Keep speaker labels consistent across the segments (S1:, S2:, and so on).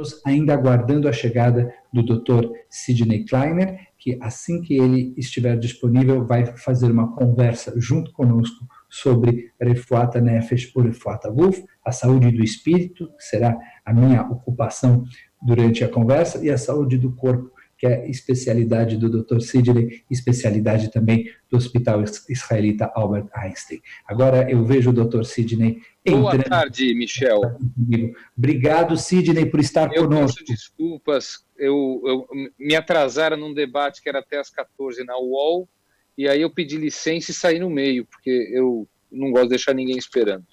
S1: estamos ainda aguardando a chegada do Dr. Sidney Kleiner, que assim que ele estiver disponível vai fazer uma conversa junto conosco sobre Refuat Nefesh ou Refuat Guf, a saúde do espírito, que será a minha ocupação durante a conversa, e a saúde do corpo, que é a especialidade do Dr. Sidney, especialidade também do Hospital Israelita Albert Einstein. Agora eu vejo o Dr. Sidney entrando.
S2: Boa tarde, Michel.
S1: Obrigado, Sidney, por estar conosco.
S2: Eu peço desculpas, eu me atrasaram num debate que era até às 14 na UOL, e aí eu pedi licença e saí no meio, porque eu não gosto de deixar ninguém esperando.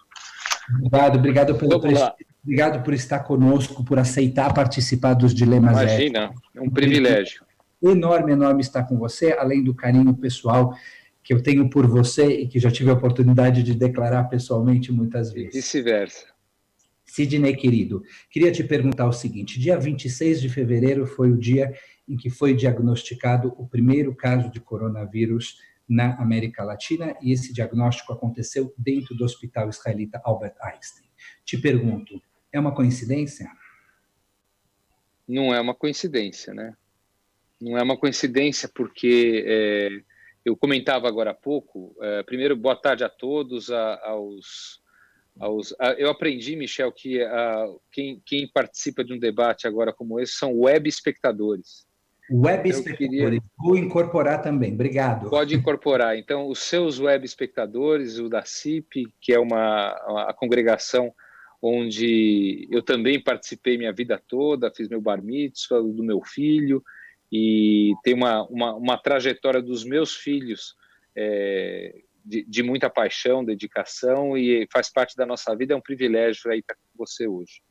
S1: Obrigado por estar conosco, por aceitar participar dos Dilemas Éticos.
S2: Imagina, é um privilégio.
S1: Enorme estar com você, além do carinho pessoal que eu tenho por você e que já tive a oportunidade de declarar pessoalmente muitas vezes.
S2: E vice-versa.
S1: Sidney, querido, queria te perguntar o seguinte: dia 26 de fevereiro foi o dia em que foi diagnosticado o primeiro caso de coronavírus na América Latina, e esse diagnóstico aconteceu dentro do Hospital Israelita Albert Einstein. Te pergunto, é uma coincidência?
S2: Não é uma coincidência, né? Não é uma coincidência porque eu comentava agora há pouco, primeiro, boa tarde a todos, eu aprendi, Michel, que quem participa de um debate agora como esse são web espectadores.
S1: Web espectadores, vou incorporar também, obrigado.
S2: Pode incorporar. Então, os seus web espectadores, o da CIP, que é a congregação onde eu também participei minha vida toda, fiz meu bar mitzvah, do meu filho, e tem uma trajetória dos meus filhos de muita paixão, dedicação, e faz parte da nossa vida, é um privilégio estar com você hoje.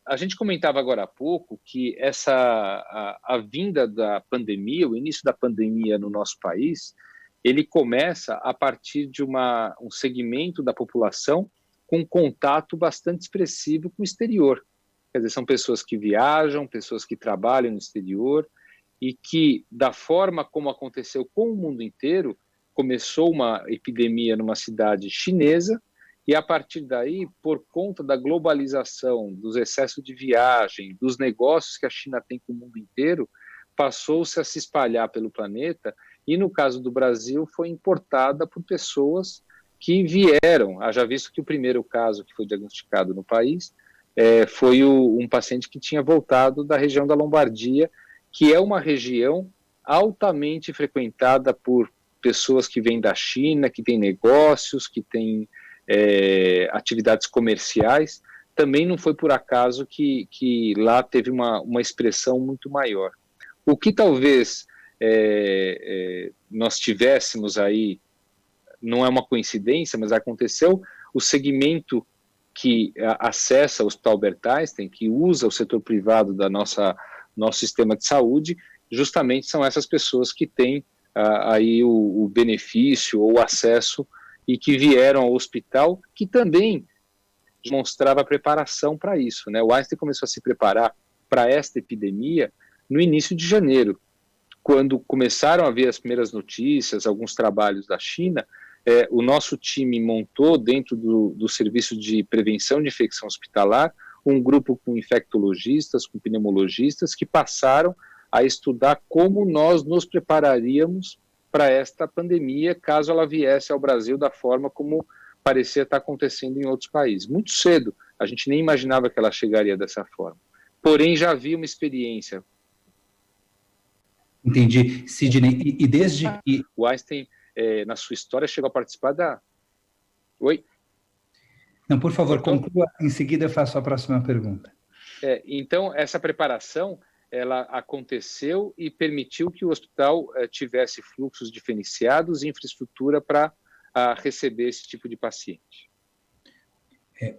S2: A gente comentava agora há pouco que a vinda da pandemia, o início da pandemia no nosso país, ele começa a partir de um segmento da população com contato bastante expressivo com o exterior. Quer dizer, são pessoas que viajam, pessoas que trabalham no exterior, e que, da forma como aconteceu com o mundo inteiro, começou uma epidemia numa cidade chinesa, e a partir daí, por conta da globalização, dos excessos de viagem, dos negócios que a China tem com o mundo inteiro, passou-se a se espalhar pelo planeta, e no caso do Brasil foi importada por pessoas que vieram, haja visto que o primeiro caso que foi diagnosticado no país foi um paciente que tinha voltado da região da Lombardia, que é uma região altamente frequentada por pessoas que vêm da China, que têm negócios, que têm atividades comerciais. Também não foi por acaso que lá teve uma expressão muito maior. O que talvez nós tivéssemos aí, não é uma coincidência, mas aconteceu, o segmento que acessa o Hospital Albert Einstein, que usa o setor privado da nosso sistema de saúde, justamente são essas pessoas que têm aí o benefício ou o acesso e que vieram ao hospital, que também demonstrava preparação para isso, né? O Einstein começou a se preparar para esta epidemia no início de janeiro, quando começaram a vir as primeiras notícias, alguns trabalhos da China. O nosso time montou, dentro do serviço de prevenção de infecção hospitalar, um grupo com infectologistas, com pneumologistas, que passaram a estudar como nós nos prepararíamos para esta pandemia, caso ela viesse ao Brasil da forma como parecia estar acontecendo em outros países. Muito cedo, a gente nem imaginava que ela chegaria dessa forma. Porém, já havia uma experiência.
S1: Entendi, Sidney. E desde que...
S2: O Einstein, na sua história, chegou a participar da... Oi?
S1: Não, por favor, conclua. Em seguida eu faço a próxima pergunta.
S2: Então, essa preparação, ela aconteceu e permitiu que o hospital tivesse fluxos diferenciados e infraestrutura para receber esse tipo de paciente.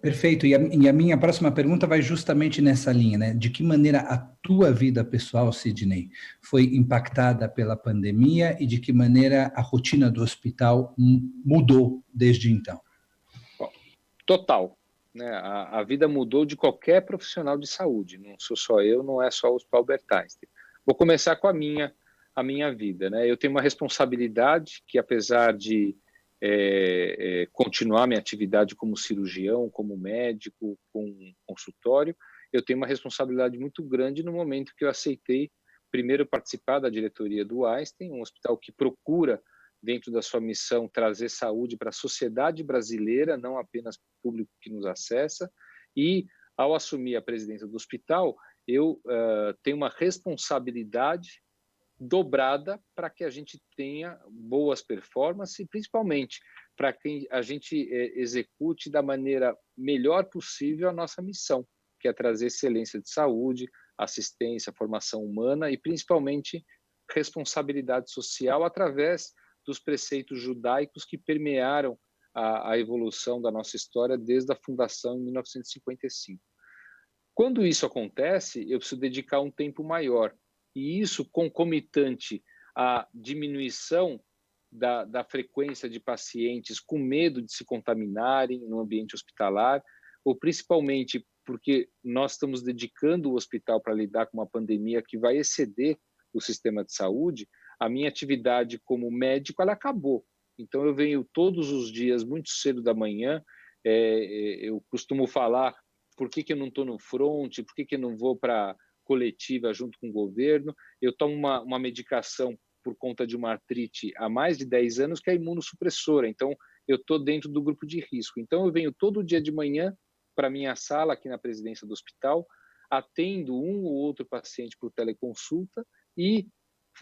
S1: Perfeito. E a minha próxima pergunta vai justamente nessa linha, né? De que maneira a tua vida pessoal, Sidney, foi impactada pela pandemia e de que maneira a rotina do hospital mudou desde então?
S2: Total. Né? A vida mudou de qualquer profissional de saúde. Não sou só eu, não é só o Hospital Albert Einstein. Vou começar com a minha vida. Né? Eu tenho uma responsabilidade que, apesar de continuar minha atividade como cirurgião, como médico, com consultório, eu tenho uma responsabilidade muito grande no momento que eu aceitei primeiro participar da diretoria do Einstein, um hospital que procura, dentro da sua missão, trazer saúde para a sociedade brasileira, não apenas para o público que nos acessa, e ao assumir a presidência do hospital, eu tenho uma responsabilidade dobrada para que a gente tenha boas performances e, principalmente, para que a gente execute da maneira melhor possível a nossa missão, que é trazer excelência de saúde, assistência, formação humana e, principalmente, responsabilidade social através dos preceitos judaicos que permearam a evolução da nossa história desde a fundação em 1955. Quando isso acontece, eu preciso dedicar um tempo maior, e isso concomitante à diminuição da frequência de pacientes com medo de se contaminarem no ambiente hospitalar, ou principalmente porque nós estamos dedicando o hospital para lidar com uma pandemia que vai exceder o sistema de saúde, a minha atividade como médico ela acabou. Então eu venho todos os dias, muito cedo da manhã, eu costumo falar por que eu não estou no front, por que eu não vou para coletiva junto com o governo. Eu tomo uma medicação por conta de uma artrite há mais de 10 anos, que é imunossupressora. Então, eu estou dentro do grupo de risco. Então, eu venho todo dia de manhã para a minha sala aqui na presidência do hospital, atendo um ou outro paciente por teleconsulta e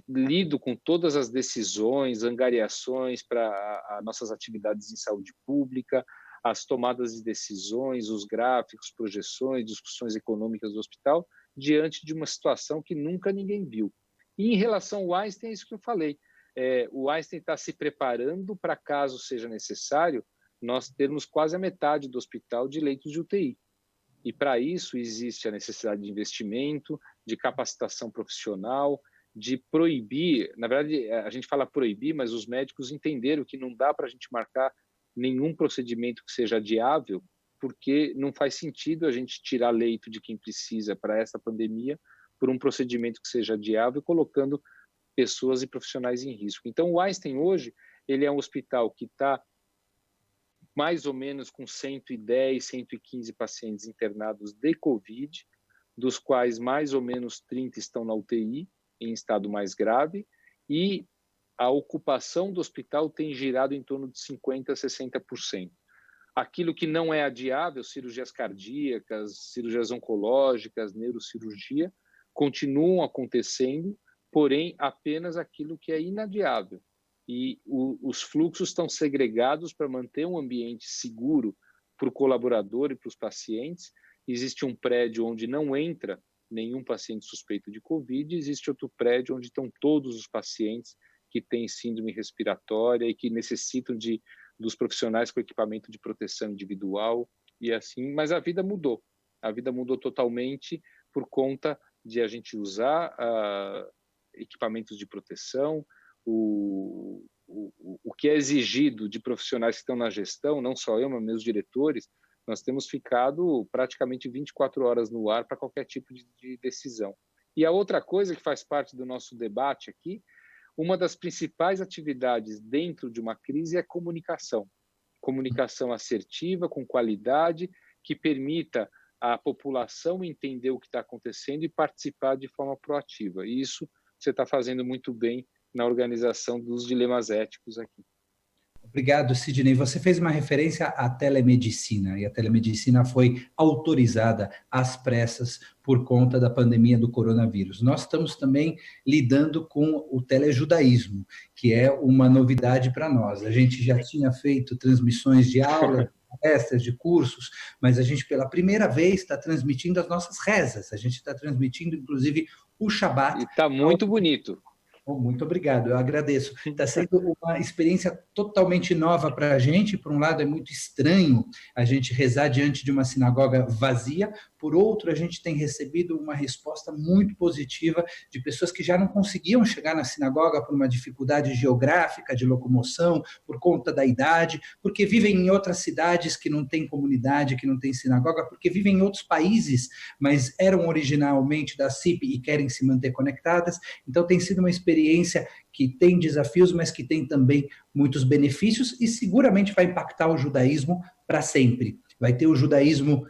S2: lido com todas as decisões, angariações para as nossas atividades em saúde pública, as tomadas de decisões, os gráficos, projeções, discussões econômicas do hospital, diante de uma situação que nunca ninguém viu. E em relação ao Einstein, é isso que eu falei. O Einstein está se preparando para, caso seja necessário, nós termos quase a metade do hospital de leitos de UTI. E para isso existe a necessidade de investimento, de capacitação profissional, de proibir, na verdade a gente fala proibir, mas os médicos entenderam que não dá para a gente marcar nenhum procedimento que seja adiável, porque não faz sentido a gente tirar leito de quem precisa para essa pandemia por um procedimento que seja adiável, colocando pessoas e profissionais em risco. Então, o Einstein hoje, ele é um hospital que está mais ou menos com 110, 115 pacientes internados de Covid, dos quais mais ou menos 30 estão na UTI, em estado mais grave, e a ocupação do hospital tem girado em torno de 50% a 60%. Aquilo que não é adiável, cirurgias cardíacas, cirurgias oncológicas, neurocirurgia, continuam acontecendo, porém apenas aquilo que é inadiável. E os fluxos estão segregados para manter um ambiente seguro para o colaborador e para os pacientes. Existe um prédio onde não entra nenhum paciente suspeito de Covid, existe outro prédio onde estão todos os pacientes que têm síndrome respiratória e que necessitam dos profissionais com equipamento de proteção individual e assim, mas a vida mudou totalmente por conta de a gente usar equipamentos de proteção, o que é exigido de profissionais que estão na gestão, não só eu, mas meus diretores, nós temos ficado praticamente 24 horas no ar para qualquer tipo de decisão. E a outra coisa que faz parte do nosso debate aqui, uma das principais atividades dentro de uma crise é comunicação. Comunicação assertiva, com qualidade, que permita à população entender o que está acontecendo e participar de forma proativa. E isso você está fazendo muito bem na organização dos dilemas éticos aqui.
S1: Obrigado, Sidney. Você fez uma referência à telemedicina, e a telemedicina foi autorizada às pressas por conta da pandemia do coronavírus. Nós estamos também lidando com o telejudaísmo, que é uma novidade para nós. A gente já tinha feito transmissões de aulas, palestras, de cursos, mas a gente pela primeira vez está transmitindo as nossas rezas, a gente está transmitindo inclusive o Shabat.
S2: E está muito bonito.
S1: Oh, muito obrigado, eu agradeço. Está sendo uma experiência totalmente nova para a gente. Por um lado, é muito estranho a gente rezar diante de uma sinagoga vazia. Por outro, a gente tem recebido uma resposta muito positiva de pessoas que já não conseguiam chegar na sinagoga por uma dificuldade geográfica, de locomoção, por conta da idade, porque vivem em outras cidades que não têm comunidade, que não têm sinagoga, porque vivem em outros países, mas eram originalmente da CIP e querem se manter conectadas. Então, tem sido uma experiência que tem desafios, mas que tem também muitos benefícios e seguramente vai impactar o judaísmo para sempre. Vai ter o judaísmo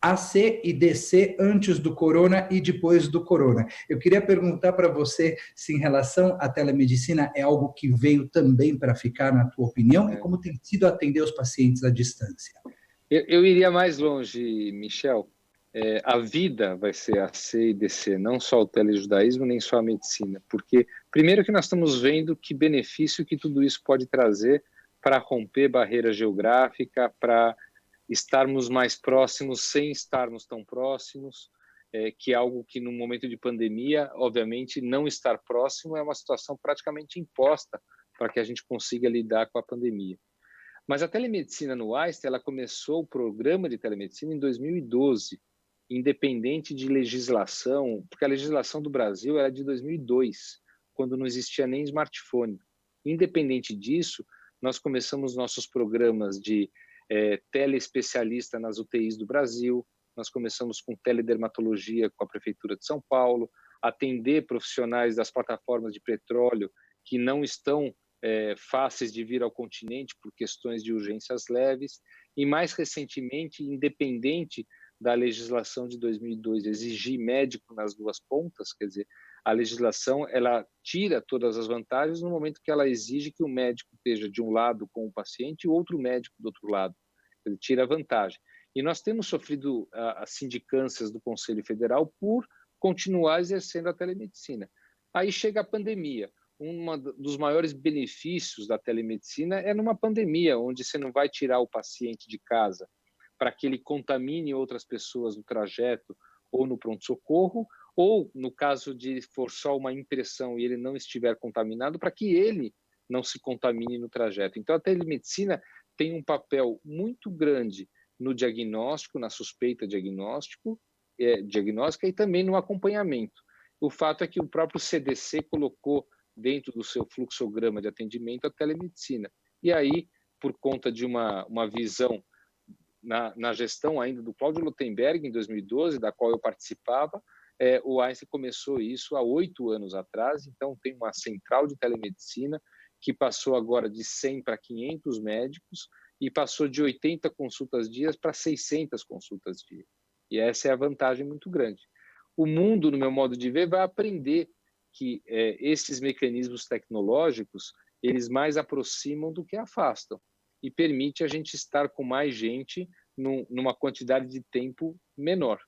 S1: AC e DC antes do corona e depois do corona. Eu queria perguntar para você se em relação à telemedicina é algo que veio também para ficar, na tua opinião, e como tem sido atender os pacientes à distância.
S2: Eu iria mais longe, Michel. A vida vai ser AC e DC, não só o telejudaísmo, nem só a medicina. Porque, primeiro que nós estamos vendo que benefício que tudo isso pode trazer para romper barreira geográfica, para estarmos mais próximos sem estarmos tão próximos, que é algo que no momento de pandemia, obviamente, não estar próximo é uma situação praticamente imposta para que a gente consiga lidar com a pandemia. Mas a telemedicina no Einstein, ela começou o programa de telemedicina em 2012, independente de legislação, porque a legislação do Brasil era de 2002, quando não existia nem smartphone. Independente disso, nós começamos nossos programas de teleespecialista nas UTIs do Brasil, nós começamos com teledermatologia com a Prefeitura de São Paulo, atender profissionais das plataformas de petróleo que não estão fáceis de vir ao continente por questões de urgências leves, e mais recentemente, independente da legislação de 2002 exigir médico nas duas pontas, quer dizer, a legislação ela tira todas as vantagens no momento que ela exige que o médico esteja de um lado com o paciente e o outro médico do outro lado. Ele tira a vantagem. E nós temos sofrido as sindicâncias do Conselho Federal por continuar exercendo a telemedicina. Aí chega a pandemia. Um dos maiores benefícios da telemedicina é numa pandemia, onde você não vai tirar o paciente de casa para que ele contamine outras pessoas no trajeto ou no pronto-socorro, ou, no caso de for só uma impressão e ele não estiver contaminado, para que ele não se contamine no trajeto. Então, a telemedicina tem um papel muito grande no diagnóstico, na suspeita diagnóstica e também no acompanhamento. O fato é que o próprio CDC colocou dentro do seu fluxograma de atendimento a telemedicina. E aí, por conta de uma visão na gestão ainda do Cláudio Lotenberg, em 2012, da qual eu participava, o Einstein começou isso há 8 anos atrás, então tem uma central de telemedicina que passou agora de 100 para 500 médicos e passou de 80 consultas dias para 600 consultas dias. E essa é a vantagem muito grande. O mundo, no meu modo de ver, vai aprender que esses mecanismos tecnológicos, eles mais aproximam do que afastam e permite a gente estar com mais gente numa quantidade de tempo menor.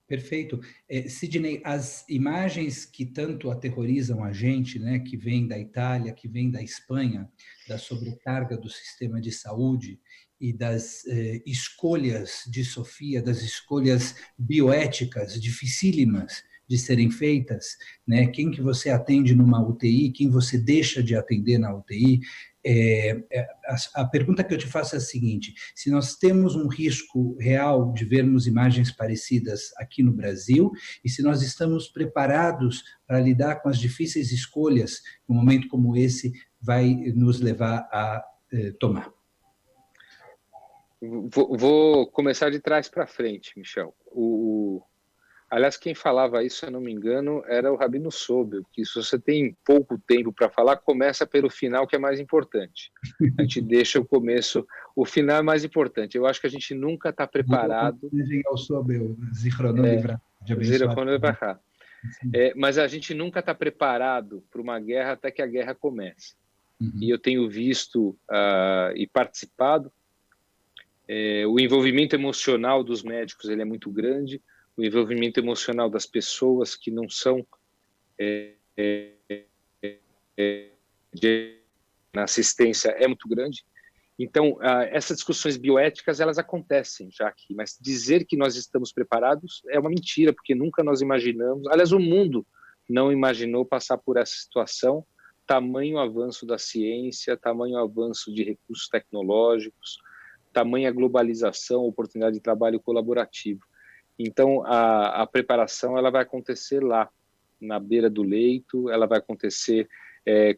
S1: Perfeito. Sidney, as imagens que tanto aterrorizam a gente, né, que vêm da Itália, que vêm da Espanha, da sobrecarga do sistema de saúde e das escolhas de Sofia, das escolhas bioéticas dificílimas de serem feitas, né? Quem que você atende numa UTI, quem você deixa de atender na UTI. A pergunta que eu te faço é a seguinte: se nós temos um risco real de vermos imagens parecidas aqui no Brasil, e se nós estamos preparados para lidar com as difíceis escolhas que um momento como esse vai nos levar a tomar.
S2: Vou começar de trás para frente, Michel. Aliás, quem falava isso, se eu não me engano, era o Rabino Sobel, que se você tem pouco tempo para falar, começa pelo final, que é mais importante. A gente deixa o começo, o final é mais importante. Eu acho que a gente nunca está preparado.
S1: Ao Sobel,
S2: mas a gente nunca está preparado para uma guerra até que a guerra comece. Uhum. E eu tenho visto e participado. O envolvimento emocional dos médicos ele é muito grande. O envolvimento emocional das pessoas que não são na assistência é muito grande. Então, essas discussões bioéticas, elas acontecem já aqui, mas dizer que nós estamos preparados é uma mentira, porque nunca nós imaginamos, aliás, o mundo não imaginou passar por essa situação, tamanho avanço da ciência, tamanho avanço de recursos tecnológicos, tamanha globalização, oportunidade de trabalho colaborativo. Então, a preparação ela vai acontecer lá, na beira do leito, ela vai acontecer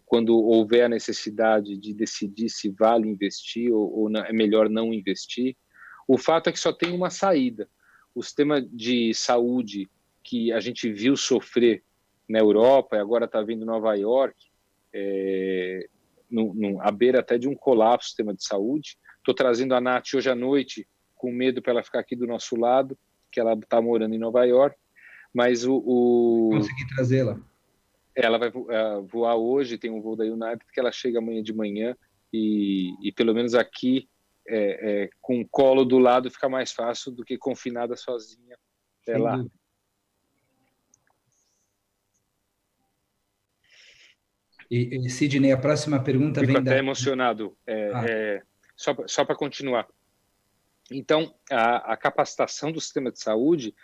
S2: quando houver a necessidade de decidir se vale investir ou não, é melhor não investir. O fato é que só tem uma saída. O sistema de saúde que a gente viu sofrer na Europa e agora está vindo em Nova York, à beira até de um colapso do sistema de saúde. Estou trazendo a Nath hoje à noite com medo para ela ficar aqui do nosso lado, que ela está morando em Nova York, mas
S1: Consegui trazê-la.
S2: Ela vai voar hoje, tem um voo da United que ela chega amanhã de manhã e pelo menos aqui, com o colo do lado, fica mais fácil do que confinada sozinha lá.
S1: E Sidney, a próxima pergunta
S2: Fico
S1: vem
S2: até emocionado, só para continuar. Então, a capacitação do sistema de saúde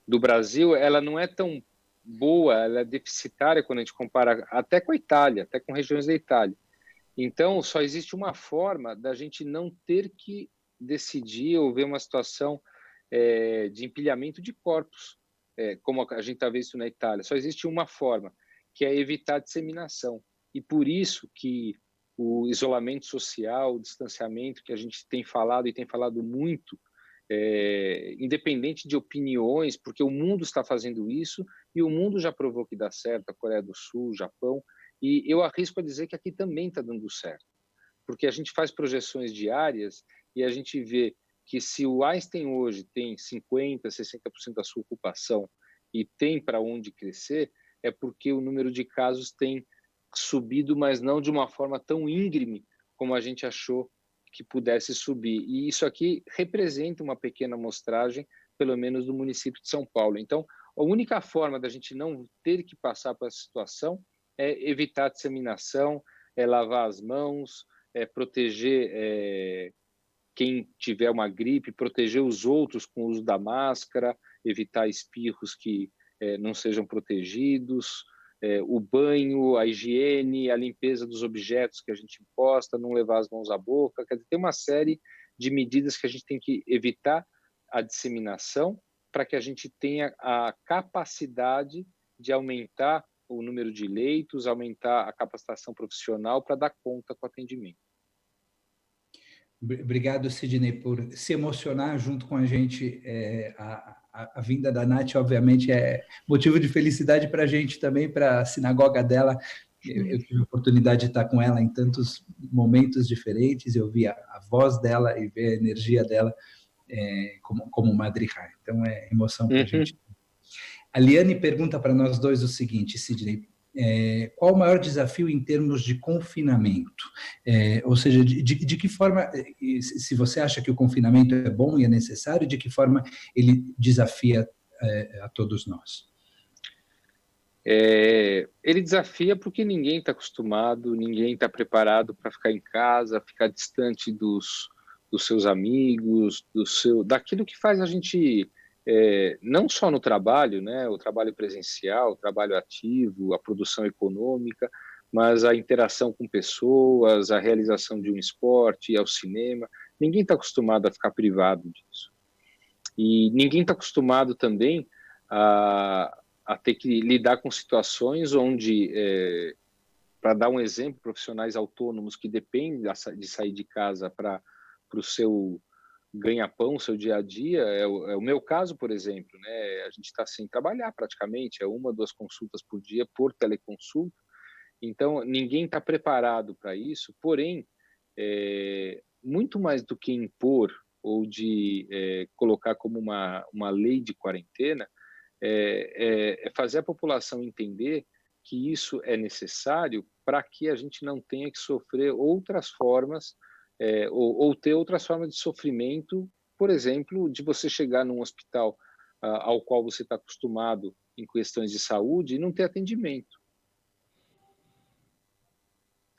S2: do Brasil, ela não é tão boa, ela é deficitária quando a gente compara até com a Itália, até com regiões da Itália. Então, só existe uma forma da gente não ter que decidir ou ver uma situação de empilhamento de corpos, como a gente está vendo isso na Itália. Só existe uma forma, que é evitar a disseminação. E por isso que o isolamento social, o distanciamento que a gente tem falado e tem falado muito, independente de opiniões, porque o mundo está fazendo isso e o mundo já provou que dá certo, a Coreia do Sul, o Japão, e eu arrisco a dizer que aqui também está dando certo, porque a gente faz projeções diárias e a gente vê que se o Einstein hoje tem 50%, 60% da sua ocupação e tem para onde crescer, é porque o número de casos tem subido, mas não de uma forma tão íngreme como a gente achou que pudesse subir. E isso aqui representa uma pequena amostragem, pelo menos do município de São Paulo. Então, a única forma da gente não ter que passar por essa situação é evitar a disseminação, lavar as mãos, proteger quem tiver uma gripe, proteger os outros com o uso da máscara, evitar espirros que não sejam protegidos, o banho, a higiene, a limpeza dos objetos que a gente encosta, não levar as mãos à boca. Quer dizer, tem uma série de medidas que a gente tem que evitar a disseminação para que a gente tenha a capacidade de aumentar o número de leitos, aumentar a capacitação profissional para dar conta com o atendimento.
S1: Obrigado, Sidney, por se emocionar junto com a gente. A vinda da Nath, obviamente, é motivo de felicidade para a gente também, para a sinagoga dela. Eu tive a oportunidade de estar com ela em tantos momentos diferentes, eu vi a voz dela e ver a energia dela como madrihá. Então, é emoção para a gente. A Liane pergunta para nós dois o seguinte, Sidney, qual o maior desafio em termos de confinamento? Ou seja, de que forma, se você acha que o confinamento é bom e é necessário, de que forma ele desafia a todos nós?
S2: Ele desafia porque ninguém está acostumado, ninguém está preparado para ficar em casa, ficar distante dos seus amigos, daquilo que faz a gente... não só no trabalho, né, o trabalho presencial, o trabalho ativo, a produção econômica, mas a interação com pessoas, a realização de um esporte, ir ao cinema. Ninguém está acostumado a ficar privado disso. E ninguém está acostumado também a ter que lidar com situações onde, para dar um exemplo, profissionais autônomos que dependem de sair de casa para o seu ganha-pão, seu dia a dia, é o meu caso, por exemplo, né? A gente está sem trabalhar praticamente, 1, 2 consultas por dia por teleconsulta, então ninguém está preparado para isso, porém, muito mais do que impor ou de colocar como uma lei de quarentena, é fazer a população entender que isso é necessário para que a gente não tenha que sofrer outras formas ou ter outras formas de sofrimento, por exemplo, de você chegar num hospital ao qual você está acostumado em questões de saúde e não ter atendimento.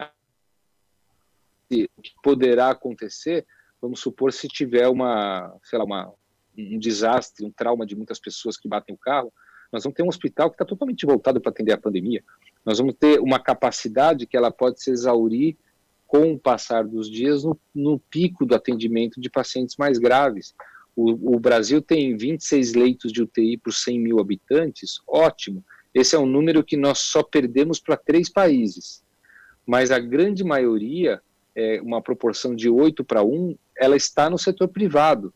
S2: O que poderá acontecer, vamos supor, se tiver um desastre, um trauma de muitas pessoas que batem o carro, nós vamos ter um hospital que está totalmente voltado para atender a pandemia. Nós vamos ter uma capacidade que ela pode se exaurir com o passar dos dias no pico do atendimento de pacientes mais graves. O Brasil tem 26 leitos de UTI por 100 mil habitantes, ótimo. Esse é um número que nós só perdemos para 3 países. Mas a grande maioria, uma proporção de 8:1, ela está no setor privado.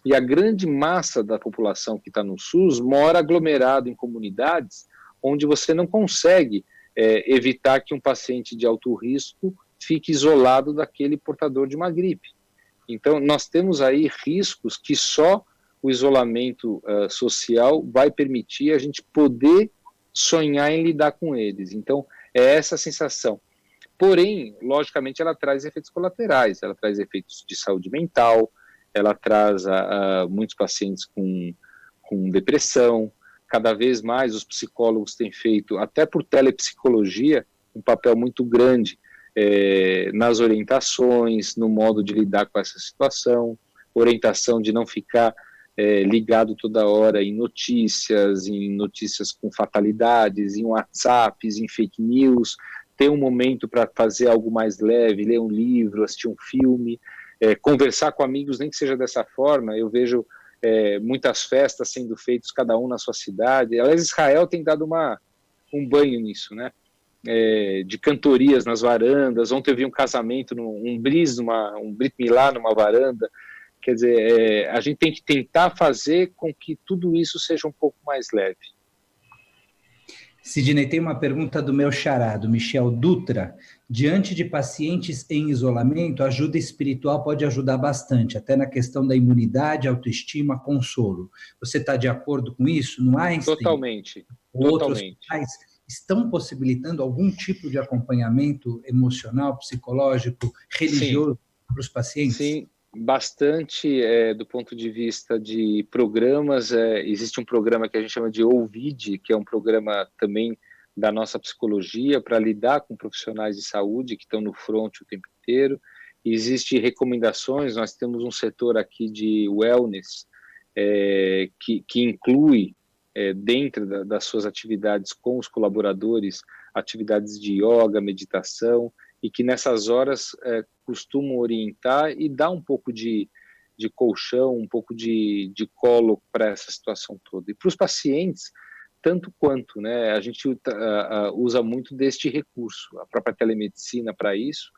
S2: E a grande massa da população que está no SUS mora aglomerado em comunidades onde você não consegue evitar que um paciente de alto risco fique isolado daquele portador de uma gripe. Então, nós temos aí riscos que só o isolamento social vai permitir a gente poder sonhar em lidar com eles. Então, é essa a sensação. Porém, logicamente, ela traz efeitos colaterais, ela traz efeitos de saúde mental, ela traz muitos pacientes com depressão. Cada vez mais os psicólogos têm feito, até por telepsicologia, um papel muito grande nas orientações, no modo de lidar com essa situação, orientação de não ficar ligado toda hora em notícias com fatalidades, em WhatsApps, em fake news, ter um momento para fazer algo mais leve, ler um livro, assistir um filme, conversar com amigos, nem que seja dessa forma. Eu vejo muitas festas sendo feitas, cada um na sua cidade. Aliás, Israel tem dado um banho nisso, né? De cantorias nas varandas. Ontem eu vi um casamento, um Brit Milá numa varanda. Quer dizer, a gente tem que tentar fazer com que tudo isso seja um pouco mais leve.
S1: Sidney, tem uma pergunta do meu xará, do Michel Dutra. Diante de pacientes em isolamento, a ajuda espiritual pode ajudar bastante, até na questão da imunidade, autoestima, consolo. Você está de acordo com isso? No Einstein?
S2: Totalmente.
S1: Outros hospitais estão possibilitando algum tipo de acompanhamento emocional, psicológico, religioso para os pacientes?
S2: Sim. Bastante do ponto de vista de programas. Existe um programa que a gente chama de OVID, que é um programa também da nossa psicologia para lidar com profissionais de saúde que estão no front o tempo inteiro. Existem recomendações, nós temos um setor aqui de wellness que inclui dentro das suas atividades com os colaboradores, atividades de yoga, meditação, e que nessas horas costumam orientar e dar um pouco de colchão, um pouco de colo para essa situação toda. E para os pacientes, tanto quanto, né? A gente usa muito deste recurso, a própria telemedicina para isso,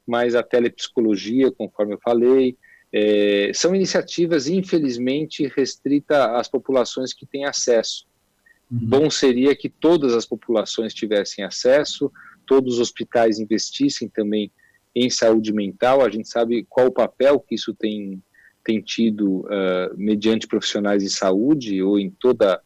S2: mas a telepsicologia, conforme eu falei, são iniciativas, infelizmente, restritas às populações que têm acesso. Bom seria que todas as populações tivessem acesso, todos os hospitais investissem também em saúde mental. A gente sabe qual o papel que isso tem tido mediante profissionais de saúde ou em todos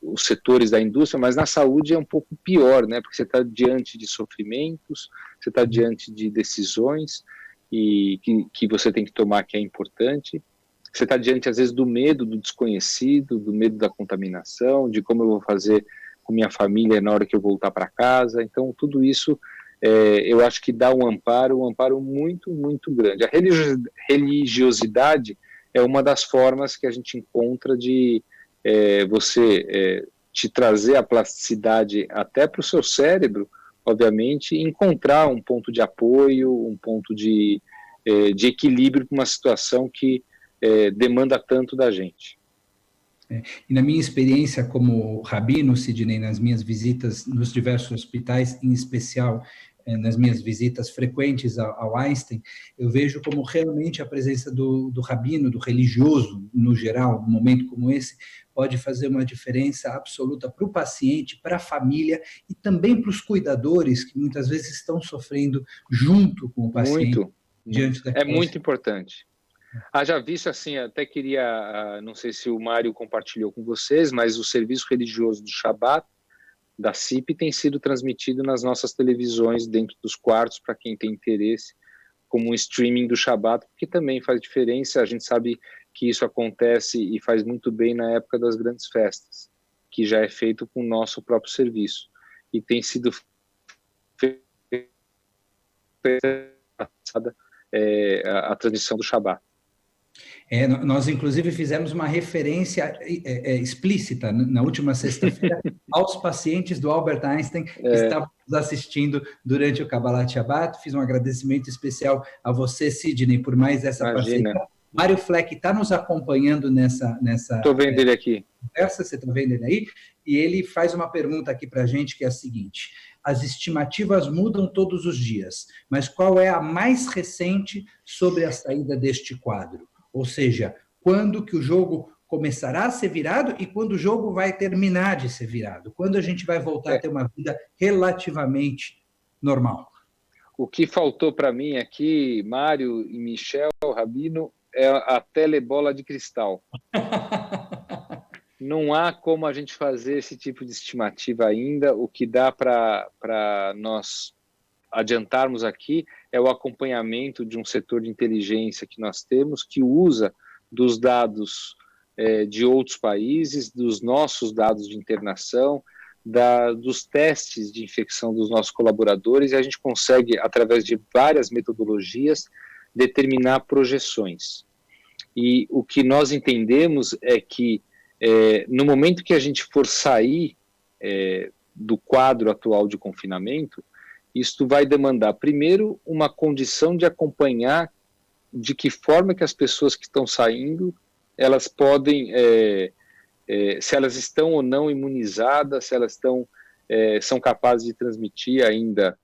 S2: os setores da indústria, mas na saúde é um pouco pior, né? Porque você está diante de sofrimentos, você está diante de decisões e que você tem que tomar, que é importante. Você está diante, às vezes, do medo do desconhecido, do medo da contaminação, de como eu vou fazer com minha família na hora que eu voltar para casa. Então, tudo isso eu acho que dá um amparo muito, muito grande. A religiosidade é uma das formas que a gente encontra de você te trazer a plasticidade até para o seu cérebro, obviamente, e encontrar um ponto de apoio, um ponto de equilíbrio para uma situação que demanda tanto da gente.
S1: E na minha experiência como rabino, Sidney, nas minhas visitas nos diversos hospitais, em especial nas minhas visitas frequentes ao Einstein, eu vejo como realmente a presença do rabino, do religioso, no geral, num momento como esse, pode fazer uma diferença absoluta para o paciente, para a família e também para os cuidadores, que muitas vezes estão sofrendo junto com o paciente.
S2: Muito. É muito importante. Já visto, assim, até queria, não sei se o Mário compartilhou com vocês, mas o serviço religioso do Shabbat, da CIP, tem sido transmitido nas nossas televisões, dentro dos quartos, para quem tem interesse, como um streaming do Shabbat, porque também faz diferença. A gente sabe que isso acontece e faz muito bem na época das grandes festas, que já é feito com o nosso próprio serviço. E tem sido feita a transmissão do Shabbat.
S1: Nós, inclusive, fizemos uma referência explícita na última sexta-feira aos pacientes do Albert Einstein que estavam nos assistindo durante o Kabbalat Shabbat. Fiz um agradecimento especial a você, Sidney, por mais essa parceria. Mário Fleck está nos acompanhando nessa
S2: Estou vendo ele aqui.
S1: Conversa, você está vendo ele aí? E ele faz uma pergunta aqui para a gente, que é a seguinte: as estimativas mudam todos os dias, mas qual é a mais recente sobre a saída deste quadro? Ou seja, quando que o jogo começará a ser virado e quando o jogo vai terminar de ser virado? Quando a gente vai voltar a ter uma vida relativamente normal?
S2: O que faltou para mim aqui, Mário e Michel, Rabino, é a telebola de cristal. Não há como a gente fazer esse tipo de estimativa ainda. O que dá para nós adiantarmos aqui é o acompanhamento de um setor de inteligência que nós temos, que usa dos dados de outros países, dos nossos dados de internação, dos testes de infecção dos nossos colaboradores, e a gente consegue, através de várias metodologias, determinar projeções. E o que nós entendemos é que, no momento que a gente for sair do quadro atual de confinamento, isto vai demandar, primeiro, uma condição de acompanhar de que forma que as pessoas que estão saindo, elas podem, se elas estão ou não imunizadas, se elas são capazes de transmitir ainda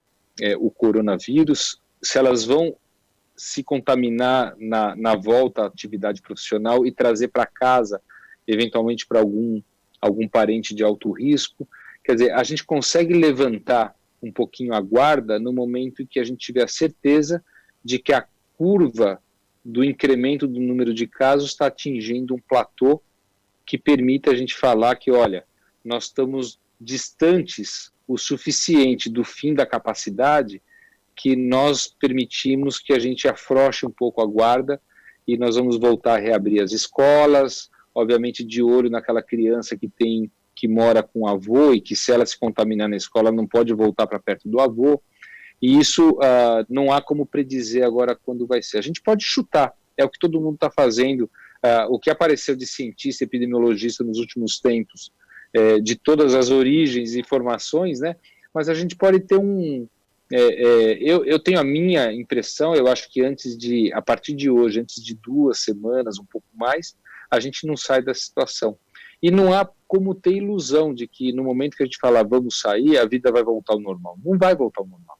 S2: o coronavírus, se elas vão se contaminar na volta à atividade profissional e trazer para casa, eventualmente para algum parente de alto risco. Quer dizer, a gente consegue levantar um pouquinho a guarda no momento em que a gente tiver a certeza de que a curva do incremento do número de casos está atingindo um platô que permita a gente falar que, olha, nós estamos distantes o suficiente do fim da capacidade que nós permitimos que a gente afrouxe um pouco a guarda e nós vamos voltar a reabrir as escolas, obviamente de olho naquela criança que mora com o avô e que, se ela se contaminar na escola, não pode voltar para perto do avô. E isso não há como predizer agora quando vai ser. A gente pode chutar, é o que todo mundo está fazendo. O que apareceu de cientista, epidemiologista nos últimos tempos, de todas as origens e formações, né? Mas a gente pode ter eu tenho a minha impressão, eu acho que a partir de hoje, antes de 2 semanas, um pouco mais, a gente não sai da situação. E não há como ter ilusão de que no momento que a gente falar vamos sair, a vida vai voltar ao normal. Não vai voltar ao normal.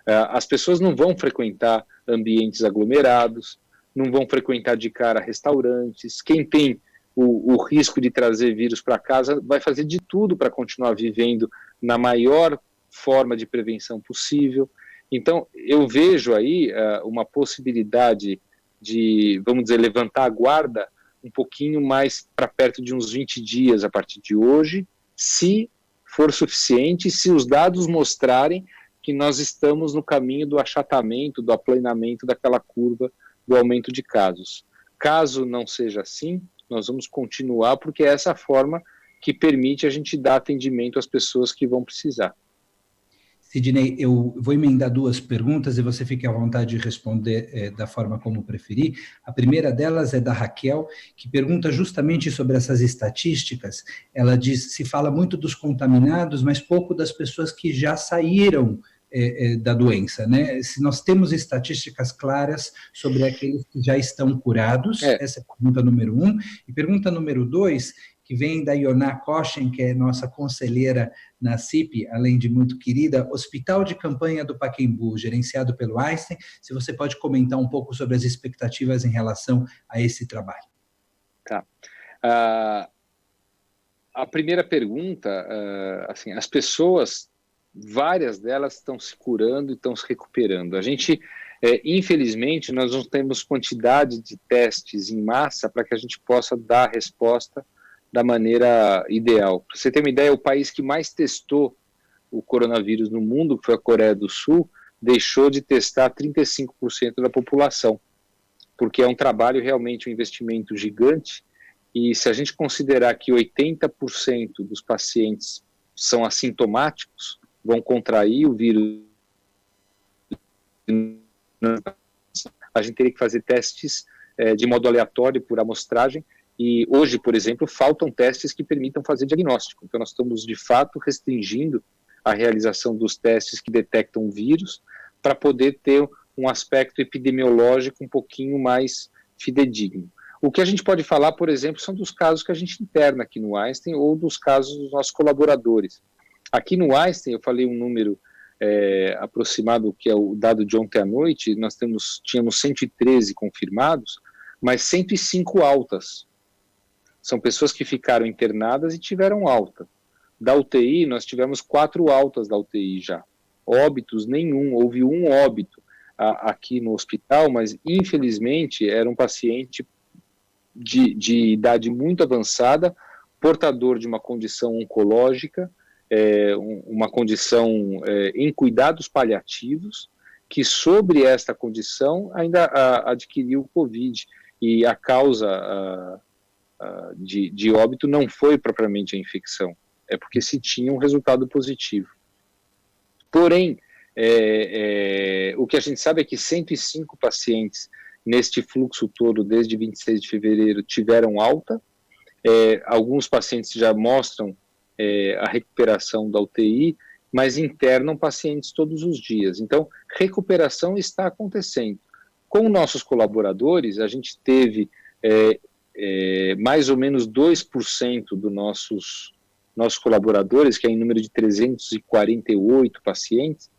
S2: As pessoas não vão frequentar ambientes aglomerados, não vão frequentar de cara restaurantes. Quem tem o risco de trazer vírus para casa vai fazer de tudo para continuar vivendo na maior forma de prevenção possível. Então, eu vejo aí uma possibilidade de, vamos dizer, levantar a guarda um pouquinho mais para perto de uns 20 dias a partir de hoje, se for suficiente, se os dados mostrarem que nós estamos no caminho do achatamento, do aplanamento daquela curva do aumento de casos. Caso não seja assim, nós vamos continuar, porque é essa forma que permite a gente dar atendimento às pessoas que vão precisar.
S1: Sidney, eu vou emendar 2 perguntas e você fique à vontade de responder da forma como preferir. A primeira delas é da Raquel, que pergunta justamente sobre essas estatísticas. Ela diz, se fala muito dos contaminados, mas pouco das pessoas que já saíram da doença, né? Se nós temos estatísticas claras sobre aqueles que já estão curados, essa é a pergunta número 1. E pergunta número 2, que vem da Ioná Kochen, que é nossa conselheira na CIP, além de muito querida, Hospital de Campanha do Pacaembu, gerenciado pelo Einstein. Se você pode comentar um pouco sobre as expectativas em relação a esse trabalho.
S2: Tá. A primeira pergunta, assim, as pessoas, várias delas estão se curando e estão se recuperando. A gente, infelizmente, nós não temos quantidade de testes em massa para que a gente possa dar a resposta da maneira ideal. Para você ter uma ideia, o país que mais testou o coronavírus no mundo, que foi a Coreia do Sul, deixou de testar 35% da população, porque é um trabalho realmente, um investimento gigante, e se a gente considerar que 80% dos pacientes são assintomáticos, vão contrair o vírus, a gente teria que fazer testes de modo aleatório por amostragem, e hoje, por exemplo, faltam testes que permitam fazer diagnóstico. Então, nós estamos, de fato, restringindo a realização dos testes que detectam o vírus para poder ter um aspecto epidemiológico um pouquinho mais fidedigno. O que a gente pode falar, por exemplo, são dos casos que a gente interna aqui no Einstein ou dos casos dos nossos colaboradores. Aqui no Einstein, eu falei um número aproximado, que é o dado de ontem à noite, nós tínhamos 113 confirmados, mas 105 altas. São pessoas que ficaram internadas e tiveram alta. Da UTI, nós tivemos 4 altas da UTI já. óbitos nenhum. Houve um óbito aqui no hospital, mas infelizmente era um paciente de idade muito avançada, portador de uma condição oncológica, uma condição em cuidados paliativos, que sobre esta condição ainda adquiriu o Covid, e a causa de óbito não foi propriamente a infecção, é porque se tinha um resultado positivo. Porém, o que a gente sabe é que 105 pacientes neste fluxo todo, desde 26 de fevereiro, tiveram alta. Alguns pacientes já mostram a recuperação da UTI, mas internam pacientes todos os dias. Então, recuperação está acontecendo. Com nossos colaboradores, a gente teve mais ou menos 2% dos nossos colaboradores, que é em número de 348 pacientes,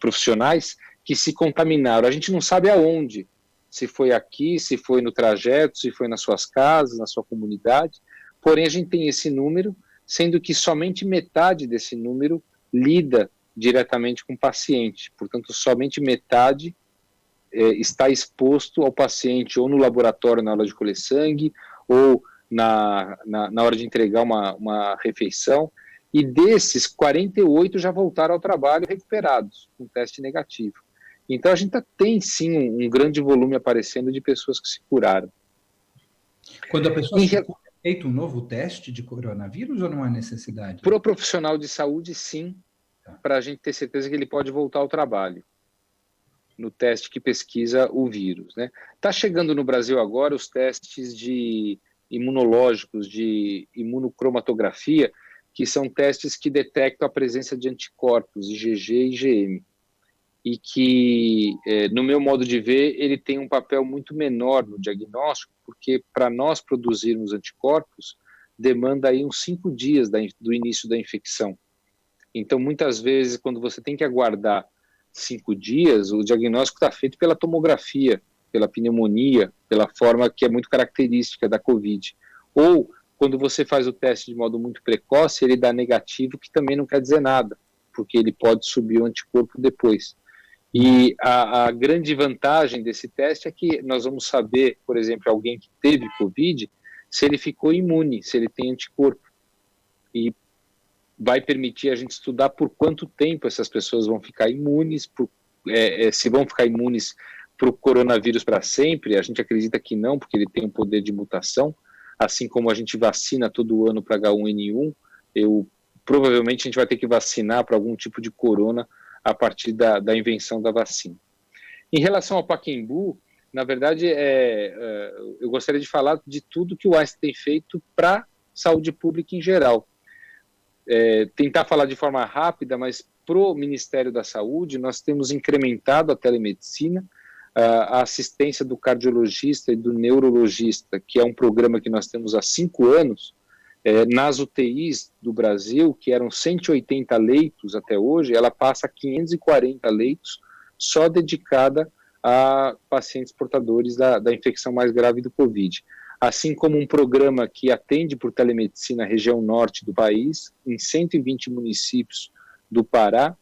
S2: profissionais, que se contaminaram. A gente não sabe aonde, se foi aqui, se foi no trajeto, se foi nas suas casas, na sua comunidade, porém a gente tem esse número, sendo que somente metade desse número lida diretamente com o paciente, portanto somente metade está exposto ao paciente ou no laboratório na hora de colher sangue, ou na hora de entregar uma refeição, e desses 48 já voltaram ao trabalho recuperados, com teste negativo. Então, a gente tem, sim, um grande volume aparecendo de pessoas que se curaram.
S1: Quando a pessoa se cura, é feito um novo teste de coronavírus ou não há necessidade?
S2: Para o profissional de saúde, sim, para a gente ter certeza que ele pode voltar ao trabalho, no teste que pesquisa o vírus, né? Está chegando no Brasil agora os testes imunológicos, de imunocromatografia, que são testes que detectam a presença de anticorpos, IgG e IgM. E que, no meu modo de ver, ele tem um papel muito menor no diagnóstico, porque para nós produzirmos anticorpos, demanda aí uns 5 dias do início da infecção. Então, muitas vezes, quando você tem que aguardar 5 dias, o diagnóstico está feito pela tomografia, pela pneumonia, pela forma que é muito característica da COVID. Ou, quando você faz o teste de modo muito precoce, ele dá negativo, que também não quer dizer nada, porque ele pode subir o anticorpo depois. E a grande vantagem desse teste é que nós vamos saber, por exemplo, alguém que teve COVID, se ele ficou imune, se ele tem anticorpo. E vai permitir a gente estudar por quanto tempo essas pessoas vão ficar imunes, se vão ficar imunes para o coronavírus para sempre. A gente acredita que não, porque ele tem um poder de mutação, assim como a gente vacina todo ano para H1N1, provavelmente a gente vai ter que vacinar para algum tipo de corona a partir da invenção da vacina. Em relação ao Pacaembu, na verdade, eu gostaria de falar de tudo que o Einstein tem feito para a saúde pública em geral. Tentar falar de forma rápida, mas para o Ministério da Saúde, nós temos incrementado a telemedicina, a assistência do cardiologista e do neurologista, que é um programa que nós temos há 5 anos, nas UTIs do Brasil, que eram 180 leitos até hoje, ela passa a 540 leitos, só dedicada a pacientes portadores da infecção mais grave do Covid. Assim como um programa que atende por telemedicina a região norte do país, em 120 municípios do Pará,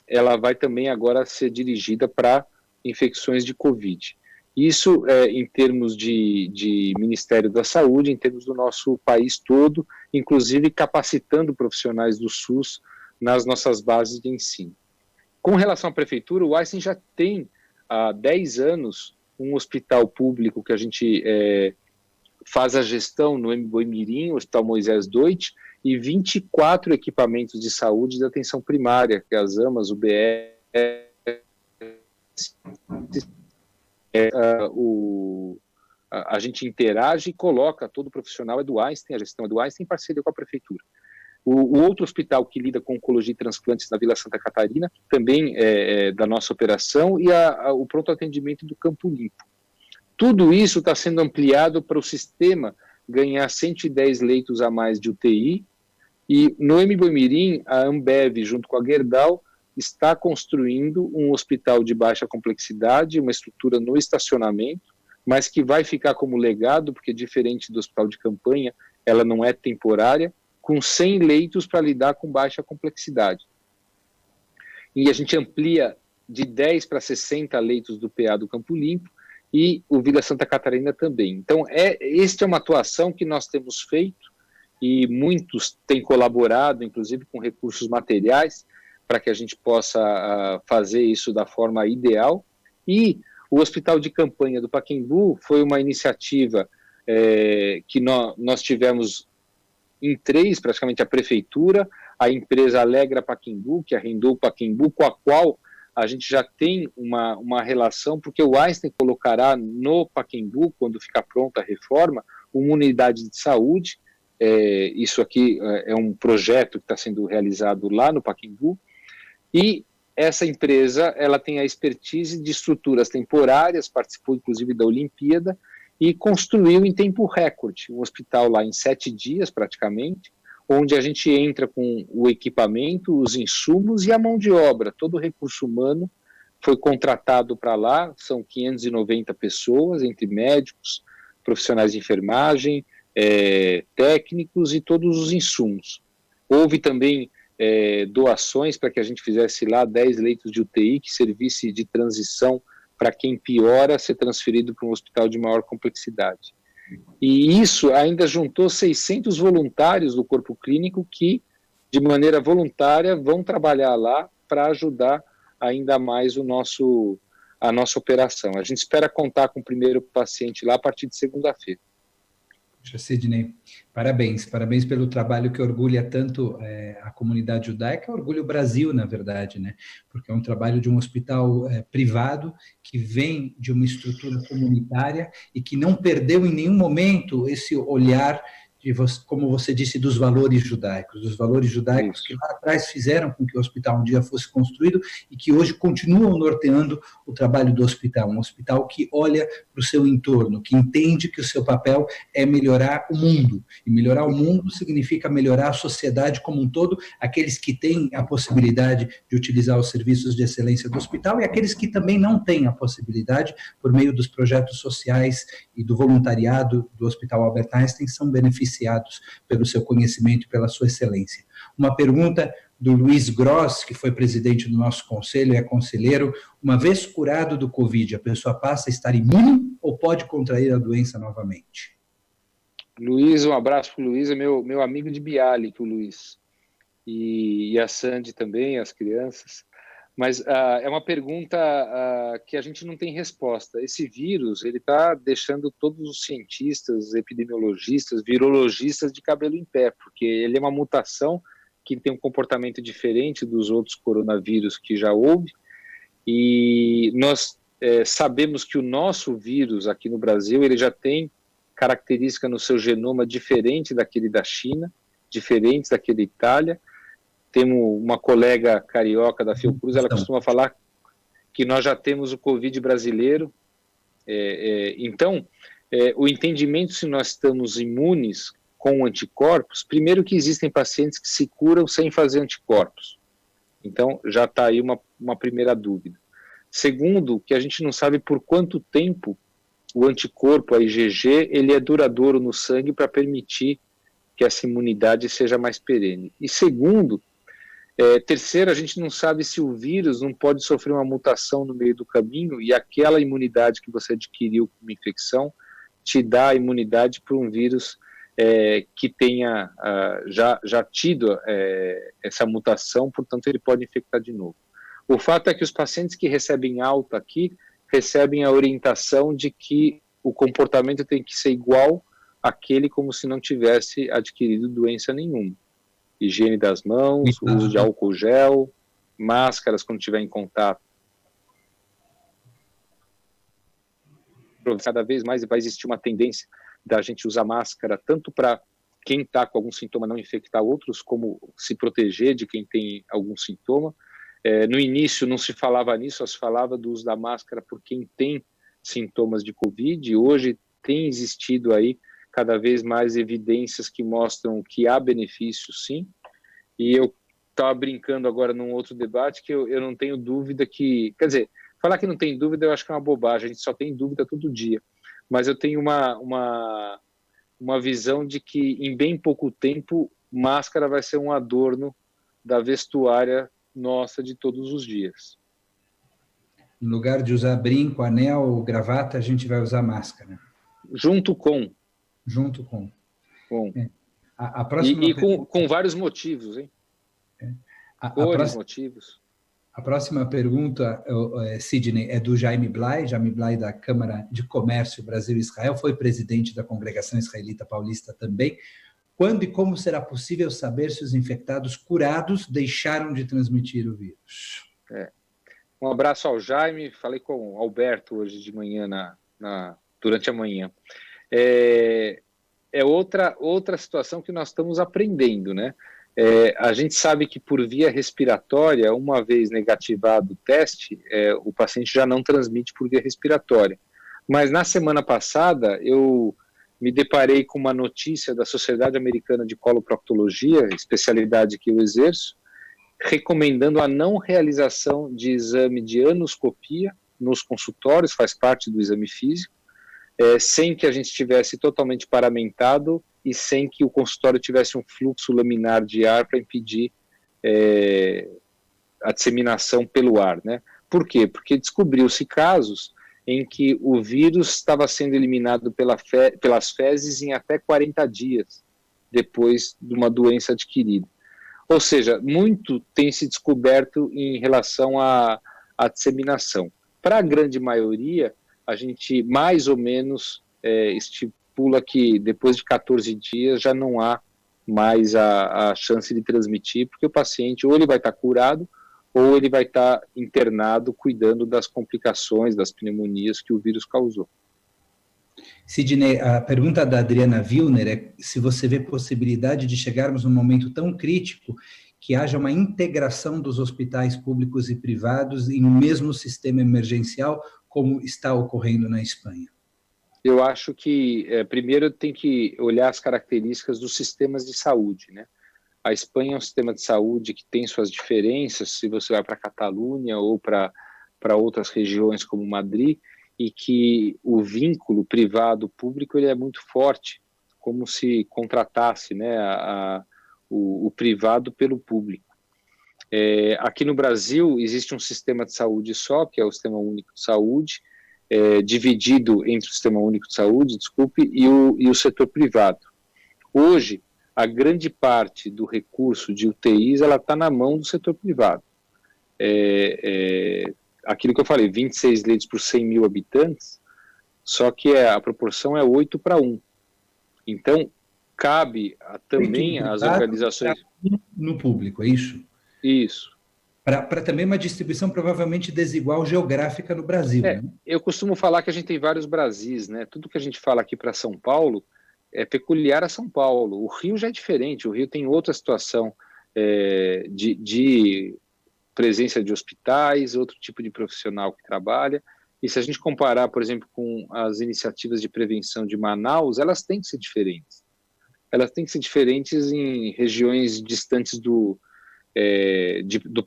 S2: ela vai também agora ser dirigida para infecções de Covid. Isso em termos de Ministério da Saúde, em termos do nosso país todo, inclusive capacitando profissionais do SUS nas nossas bases de ensino. Com relação à prefeitura, o Einstein já tem há 10 anos um hospital público que a gente faz a gestão no Boimirim, o Hospital Moisés Deutsch, e 24 equipamentos de saúde de atenção primária, que é as AMAs, o BR, a gente interage e coloca todo o profissional do Einstein, a gestão é do Einstein, em parceria com a prefeitura. O outro hospital que lida com oncologia e transplantes na Vila Santa Catarina, também é da nossa operação, e o pronto atendimento do Campo Limpo. Tudo isso está sendo ampliado para o sistema ganhar 110 leitos a mais de UTI, e no Boimirim, a Ambev, junto com a Gerdau, está construindo um hospital de baixa complexidade, uma estrutura no estacionamento, mas que vai ficar como legado, porque diferente do hospital de campanha, ela não é temporária, com 100 leitos para lidar com baixa complexidade. e a gente amplia de 10 para 60 leitos do PA do Campo Limpo, e o Vila Santa Catarina também. Então, esta é uma atuação que nós temos feito, e muitos têm colaborado, inclusive com recursos materiais, para que a gente possa fazer isso da forma ideal. E o Hospital de Campanha do Pacaembu foi uma iniciativa que nós tivemos em 3, praticamente a Prefeitura, a empresa Alegra Pacaembu, que arrendou o Pacaembu, com a qual a gente já tem uma relação, porque o Einstein colocará no Pacaembu, quando ficar pronta a reforma, uma unidade de saúde. Isso aqui é um projeto que está sendo realizado lá no Pacaembu, e essa empresa ela tem a expertise de estruturas temporárias, participou inclusive da Olimpíada, e construiu em tempo recorde um hospital lá em 7 dias praticamente, onde a gente entra com o equipamento, os insumos e a mão de obra. Todo o recurso humano foi contratado para lá, são 590 pessoas, entre médicos, profissionais de enfermagem, técnicos e todos os insumos. Houve também doações para que a gente fizesse lá 10 leitos de UTI, que servisse de transição para quem piora ser transferido para um hospital de maior complexidade. E isso ainda juntou 600 voluntários do corpo clínico que, de maneira voluntária, vão trabalhar lá para ajudar ainda mais a nossa operação. A gente espera contar com o primeiro paciente lá a partir de segunda-feira.
S1: Puxa, Sidney, parabéns pelo trabalho que orgulha tanto a comunidade judaica, orgulha o Brasil, na verdade, né? Porque é um trabalho de um hospital privado que vem de uma estrutura comunitária e que não perdeu em nenhum momento esse olhar, como você disse, dos valores judaicos
S2: Isso.
S1: que lá atrás fizeram com que o hospital um dia fosse construído e que hoje continuam norteando o trabalho do hospital. Um hospital que olha para o seu entorno, que entende que o seu papel é melhorar o mundo. E melhorar o mundo significa melhorar a sociedade como um todo, aqueles que têm a possibilidade de utilizar os serviços de excelência do hospital e aqueles que também não têm a possibilidade, por meio dos projetos sociais e do voluntariado do Hospital Albert Einstein, são beneficiados pelo seu conhecimento e pela sua excelência. Uma pergunta do Luiz Gross, que foi presidente do nosso conselho e é conselheiro: uma vez curado do Covid, a pessoa passa a estar imune ou pode contrair a doença novamente?
S2: Luiz, um abraço para o Luiz, é meu amigo de Bialik, o Luiz. E a Sandy também, as crianças. Mas é uma pergunta que a gente não tem resposta. Esse vírus, ele está deixando todos os cientistas, epidemiologistas, virologistas de cabelo em pé, porque ele é uma mutação que tem um comportamento diferente dos outros coronavírus que já houve, e nós sabemos que o nosso vírus aqui no Brasil, ele já tem característica no seu genoma diferente daquele da China, diferente daquele da Itália. Temos uma colega carioca da Fiocruz, ela costuma falar que nós já temos o Covid brasileiro. Então, o entendimento se nós estamos imunes com anticorpos, primeiro que existem pacientes que se curam sem fazer anticorpos. Então, já está aí uma primeira dúvida. Segundo, que a gente não sabe por quanto tempo o anticorpo, a IgG, ele é duradouro no sangue para permitir que essa imunidade seja mais perene. E segundo, terceiro, a gente não sabe se o vírus não pode sofrer uma mutação no meio do caminho e aquela imunidade que você adquiriu com uma infecção te dá a imunidade para um vírus que tenha já tido essa mutação, portanto ele pode infectar de novo. O fato é que os pacientes que recebem alta aqui recebem a orientação de que o comportamento tem que ser igual àquele como se não tivesse adquirido doença nenhuma. Higiene das mãos, uso de álcool gel, máscaras quando estiver em contato. Cada vez mais vai existir uma tendência da gente usar máscara tanto para quem está com algum sintoma não infectar outros, como se proteger de quem tem algum sintoma. No início não se falava nisso, só se falava do uso da máscara por quem tem sintomas de Covid. Hoje tem existido aí cada vez mais evidências que mostram que há benefícios, sim. E eu estava brincando agora num outro debate que eu não tenho dúvida que... Quer dizer, falar que não tem dúvida eu acho que é uma bobagem, a gente só tem dúvida todo dia. Mas eu tenho uma visão de que em bem pouco tempo máscara vai ser um adorno da vestuária nossa de todos os dias.
S1: No lugar de usar brinco, anel, gravata, a gente vai usar máscara.
S2: Junto com.
S1: Junto com.
S2: Com.
S1: A próxima
S2: e com vários motivos, hein? Cores, motivos.
S1: A próxima pergunta, Sidney, é do Jaime Blay da Câmara de Comércio Brasil-Israel, foi presidente da Congregação Israelita Paulista também. Quando e como será possível saber se os infectados curados deixaram de transmitir o vírus?
S2: Um abraço ao Jaime, falei com o Alberto hoje de manhã, durante a manhã. É outra situação que nós estamos aprendendo, né? A gente sabe que por via respiratória, uma vez negativado o teste, o paciente já não transmite por via respiratória. Mas na semana passada, eu me deparei com uma notícia da Sociedade Americana de Coloproctologia, especialidade que eu exerço, recomendando a não realização de exame de anoscopia nos consultórios, faz parte do exame físico, sem que a gente estivesse totalmente paramentado e sem que o consultório tivesse um fluxo laminar de ar para impedir a disseminação pelo ar, né? Por quê? Porque descobriu-se casos em que o vírus estava sendo eliminado pelas fezes em até 40 dias depois de uma doença adquirida. Ou seja, muito tem se descoberto em relação à disseminação. Para a grande maioria, a gente mais ou menos estipula que depois de 14 dias já não há mais a chance de transmitir, porque o paciente ou ele vai estar curado ou ele vai estar internado cuidando das complicações, das pneumonias que o vírus causou.
S1: Sidney, a pergunta da Adriana Wilner é se você vê possibilidade de chegarmos num momento tão crítico que haja uma integração dos hospitais públicos e privados em um mesmo sistema emergencial, como está ocorrendo na Espanha.
S2: Eu acho que, primeiro, tem que olhar as características dos sistemas de saúde, né? A Espanha é um sistema de saúde que tem suas diferenças, se você vai para a Catalunha ou para outras regiões como Madrid, e que o vínculo privado-público ele é muito forte, como se contratasse, né, o privado pelo público. Aqui no Brasil existe um sistema de saúde só, que é o Sistema Único de Saúde, dividido entre o Sistema Único de Saúde, e o setor privado. Hoje, a grande parte do recurso de UTIs ela está na mão do setor privado. Aquilo que eu falei, 26 leitos por 100 mil habitantes, só que a proporção é 8:1. Então, cabe também às organizações...
S1: No público, é isso?
S2: Isso.
S1: Para também uma distribuição provavelmente desigual geográfica no Brasil. Né?
S2: Eu costumo falar que a gente tem vários Brasis, né? Tudo que a gente fala aqui para São Paulo é peculiar a São Paulo. O Rio já é diferente, o Rio tem outra situação de presença de hospitais, outro tipo de profissional que trabalha, e se a gente comparar, por exemplo, com as iniciativas de prevenção de Manaus, elas têm que ser diferentes. Elas têm que ser diferentes em regiões distantes do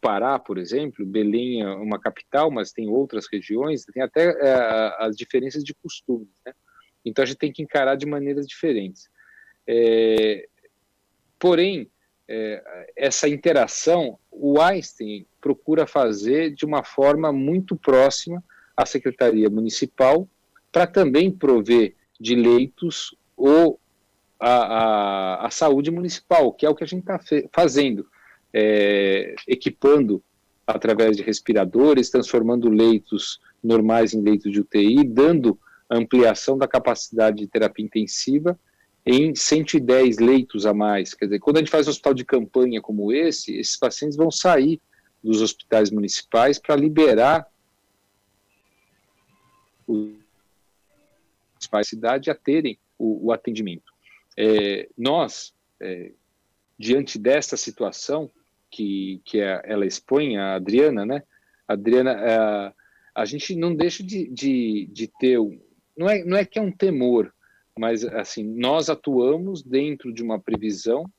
S2: Pará, por exemplo. Belém é uma capital, mas tem outras regiões, tem até as diferenças de costumes, né? Então a gente tem que encarar de maneiras diferentes. Porém, essa interação, o Einstein procura fazer de uma forma muito próxima à Secretaria Municipal, para também prover de leitos ou a saúde municipal, que é o que a gente está fazendo, equipando através de respiradores, transformando leitos normais em leitos de UTI, dando ampliação da capacidade de terapia intensiva em 110 leitos a mais. Quer dizer, quando a gente faz um hospital de campanha como esses pacientes vão sair dos hospitais municipais para liberar os hospitais da cidade a terem o atendimento. Nós, diante desta situação que ela expõe, a Adriana, né? Adriana, a gente não deixa de ter... Não é que é um temor, mas assim, nós atuamos dentro de uma previsão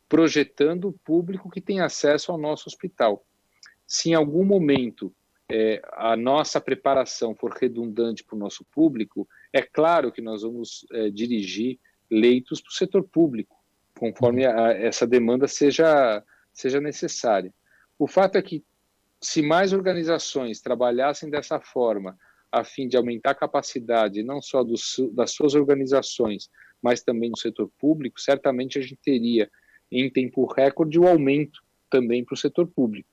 S2: projetando o público que tem acesso ao nosso hospital. Se em algum momento a nossa preparação for redundante para o nosso público, é claro que nós vamos dirigir leitos para o setor público, conforme essa demanda seja necessária. O fato é que, se mais organizações trabalhassem dessa forma, a fim de aumentar a capacidade não só das suas organizações, mas também do setor público, certamente a gente teria, em tempo recorde, o aumento também para o setor público.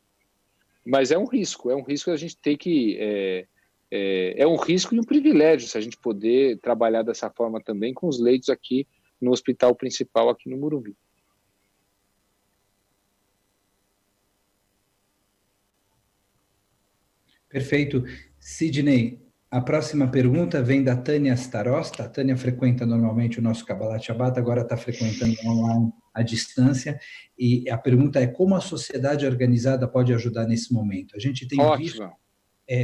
S2: Mas é um risco a gente ter que... É um risco e um privilégio se a gente poder trabalhar dessa forma também com os leitos aqui no hospital principal aqui no Morumbi.
S1: Perfeito. Sidney, a próxima pergunta vem da Tânia Starosta. A Tânia frequenta normalmente o nosso Kabbalat Shabbat, agora está frequentando online à distância, e a pergunta é: como a sociedade organizada pode ajudar nesse momento? A gente tem visto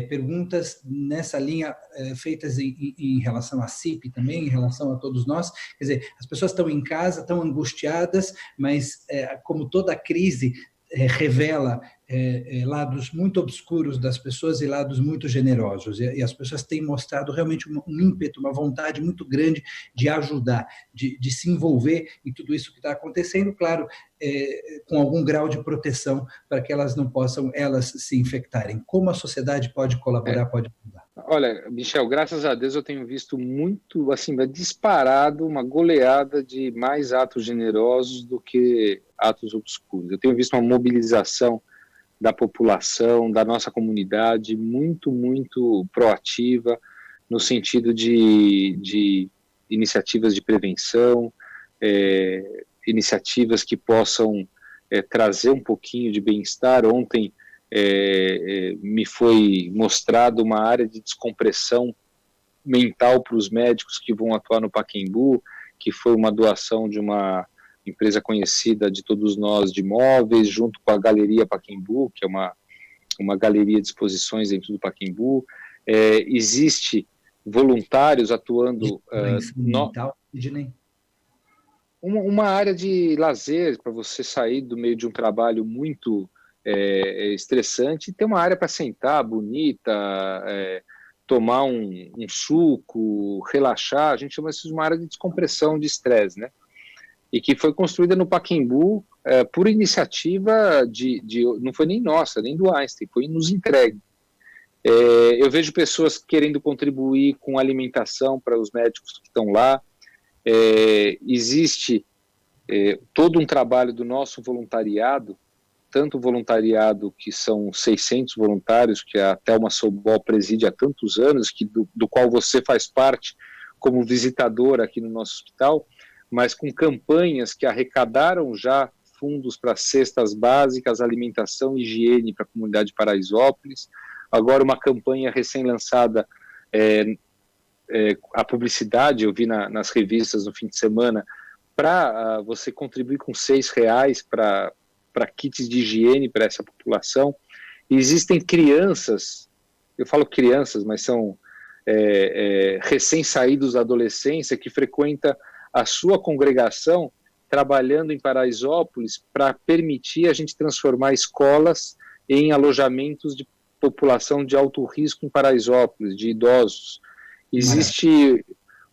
S1: perguntas nessa linha feitas em relação à CIP também, em relação a todos nós. Quer dizer, as pessoas estão em casa, estão angustiadas, mas como toda crise revela lados muito obscuros das pessoas e lados muito generosos, e as pessoas têm mostrado realmente um ímpeto, uma vontade muito grande de ajudar, de se envolver em tudo isso que está acontecendo, claro, com algum grau de proteção para que elas não possam, elas, se infectarem. Como a sociedade pode colaborar, pode ajudar?
S2: Olha, Michel, graças a Deus eu tenho visto muito, assim, disparado, uma goleada de mais atos generosos do que atos obscuros. Eu tenho visto uma mobilização da população, da nossa comunidade, muito, muito proativa, no sentido de iniciativas de prevenção, iniciativas que possam trazer um pouquinho de bem-estar. Ontem me foi mostrado uma área de descompressão mental para os médicos que vão atuar no Pacaembu, que foi uma doação de uma empresa conhecida de todos nós de móveis, junto com a Galeria Pacaembu, que é uma galeria de exposições dentro do Pacaembu. Existe voluntários atuando... uma área de lazer para você sair do meio de um trabalho muito estressante, ter uma área para sentar, bonita, tomar um suco, relaxar. A gente chama isso de uma área de descompressão de estresse, né? E que foi construída no Pacaembu por iniciativa não foi nem nossa, nem do Einstein, foi nos entregue. Eu vejo pessoas querendo contribuir com alimentação para os médicos que estão lá. Existe todo um trabalho do nosso voluntariado, tanto voluntariado que são 600 voluntários, que a Thelma Sobol preside há tantos anos, do qual você faz parte como visitador aqui no nosso hospital, mas com campanhas que arrecadaram já fundos para cestas básicas, alimentação e higiene para a comunidade de Paraisópolis. Agora uma campanha recém-lançada, a publicidade, eu vi nas revistas no fim de semana, para você contribuir com R$6 para kits de higiene para essa população. E existem crianças, eu falo crianças, mas são recém-saídos da adolescência, que frequenta a sua congregação, trabalhando em Paraisópolis para permitir a gente transformar escolas em alojamentos de população de alto risco em Paraisópolis, de idosos. Existe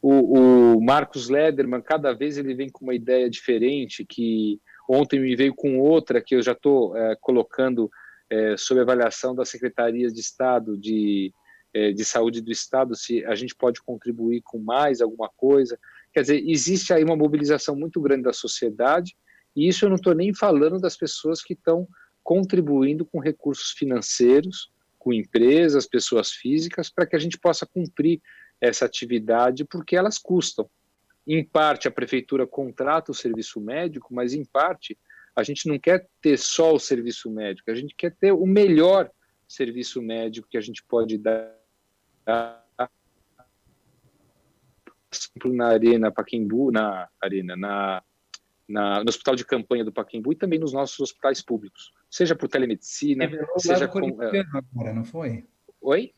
S2: o Marcos Lederman, cada vez ele vem com uma ideia diferente, que ontem me veio com outra, que eu já estou colocando sob avaliação das secretarias de Estado, de saúde do Estado, se a gente pode contribuir com mais alguma coisa. Quer dizer, existe aí uma mobilização muito grande da sociedade, e isso eu não estou nem falando das pessoas que estão contribuindo com recursos financeiros, com empresas, pessoas físicas, para que a gente possa cumprir essa atividade, porque elas custam. Em parte, a prefeitura contrata o serviço médico, mas em parte, a gente não quer ter só o serviço médico, a gente quer ter o melhor serviço médico que a gente pode dar na Arena Pacaembu, no hospital de campanha do Pacaembu e também nos nossos hospitais públicos, seja por telemedicina, seja com...
S1: agora, não foi?
S2: Oi?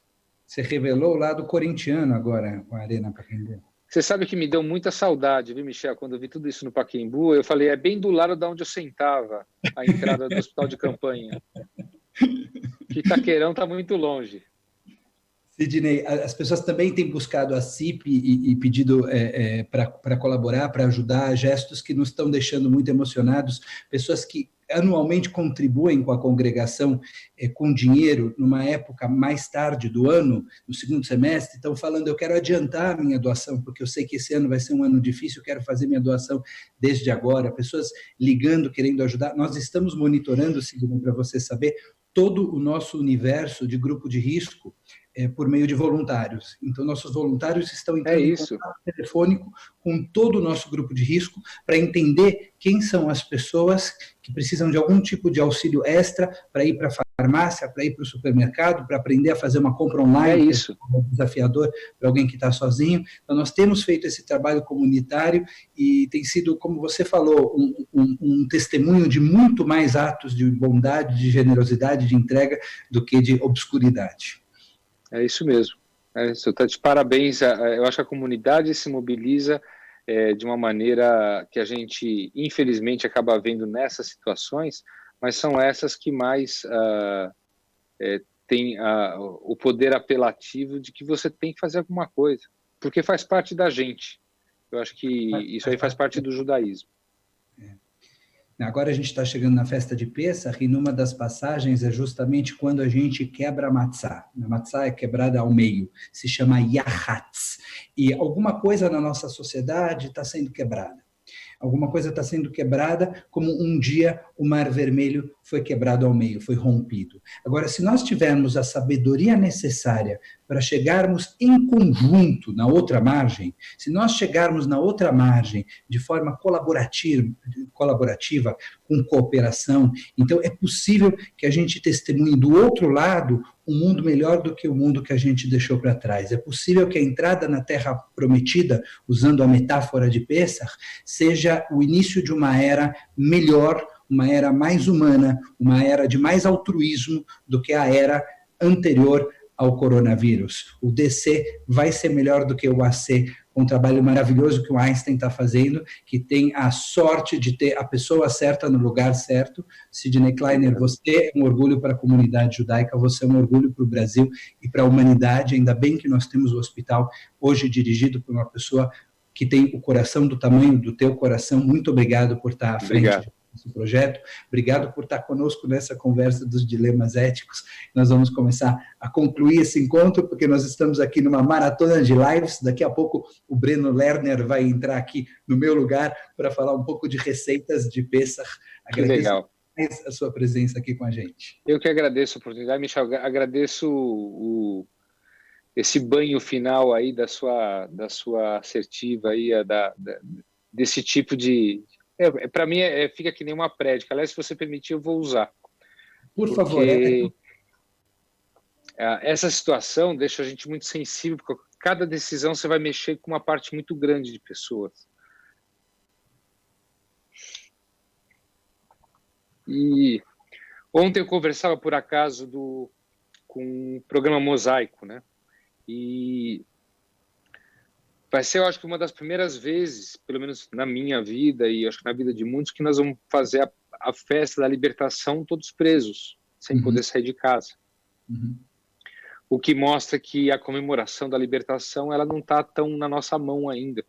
S1: Você revelou o lado corintiano agora, com a Arena Pacaembu.
S2: Você sabe que me deu muita saudade, viu, Michel? Quando eu vi tudo isso no Pacaembu, eu falei, é bem do lado de onde eu sentava, a entrada do hospital de campanha. Que Itaquerão está muito longe.
S1: Sidney, as pessoas também têm buscado a CIP e pedido para colaborar, para ajudar, gestos que nos estão deixando muito emocionados, pessoas que anualmente contribuem com a congregação com dinheiro numa época mais tarde do ano, no segundo semestre, estão falando, eu quero adiantar a minha doação, porque eu sei que esse ano vai ser um ano difícil, eu quero fazer minha doação desde agora, pessoas ligando, querendo ajudar. Nós estamos monitorando, Sidney, para você saber, todo o nosso universo de grupo de risco por meio de voluntários. Então, nossos voluntários estão entrando em contato telefônico com todo o nosso grupo de risco para entender quem são as pessoas que precisam de algum tipo de auxílio extra para ir para a farmácia, para ir para o supermercado, para aprender a fazer uma compra online.
S2: Isso.
S1: É desafiador para alguém que está sozinho. Então, nós temos feito esse trabalho comunitário e tem sido, como você falou, um testemunho de muito mais atos de bondade, de generosidade, de entrega do que de obscuridade.
S2: É isso mesmo. Eu estou de parabéns. Eu acho que a comunidade se mobiliza de uma maneira que a gente, infelizmente, acaba vendo nessas situações, mas são essas que mais têm o poder apelativo de que você tem que fazer alguma coisa, porque faz parte da gente. Eu acho que isso aí faz parte do judaísmo.
S1: Agora a gente está chegando na festa de Pessach e numa das passagens é justamente quando a gente quebra a matzá. A matzá é quebrada ao meio, se chama yahatz. E alguma coisa na nossa sociedade está sendo quebrada. Alguma coisa está sendo quebrada, como um dia o Mar Vermelho foi quebrado ao meio, foi rompido. Agora, se nós tivermos a sabedoria necessária para chegarmos em conjunto na outra margem, se nós chegarmos na outra margem de forma colaborativa, com cooperação, então é possível que a gente testemunhe do outro lado um mundo melhor do que o mundo que a gente deixou para trás. É possível que a entrada na Terra Prometida, usando a metáfora de Pessach, seja o início de uma era melhor, uma era mais humana, uma era de mais altruísmo do que a era anterior ao coronavírus. O DC vai ser melhor do que o AC, com um trabalho maravilhoso que o Einstein está fazendo, que tem a sorte de ter a pessoa certa no lugar certo. Sidney Kleiner, você é um orgulho para a comunidade judaica, você é um orgulho para o Brasil e para a humanidade, ainda bem que nós temos o hospital hoje dirigido por uma pessoa que tem o coração do tamanho do teu coração. Muito obrigado por estar à frente desse projeto. Obrigado por estar conosco nessa conversa dos dilemas éticos. Nós vamos começar a concluir esse encontro, porque nós estamos aqui numa maratona de lives. Daqui a pouco o Breno Lerner vai entrar aqui no meu lugar para falar um pouco de receitas de Pessach.
S2: Agradeço
S1: a sua presença aqui com a gente.
S2: Eu que agradeço a oportunidade, Michel. Agradeço esse banho final aí da sua assertiva aí, desse tipo de... para mim, fica que nem uma prédica. Aliás, se você permitir, eu vou usar.
S1: Por favor.
S2: Essa situação deixa a gente muito sensível, porque cada decisão você vai mexer com uma parte muito grande de pessoas. E ontem eu conversava, por acaso, com o programa Mosaico, né? E vai ser, eu acho que uma das primeiras vezes, pelo menos na minha vida e acho que na vida de muitos, que nós vamos fazer a festa da libertação todos presos, sem poder sair de casa. O que mostra que a comemoração da libertação ela não está tão na nossa mão ainda.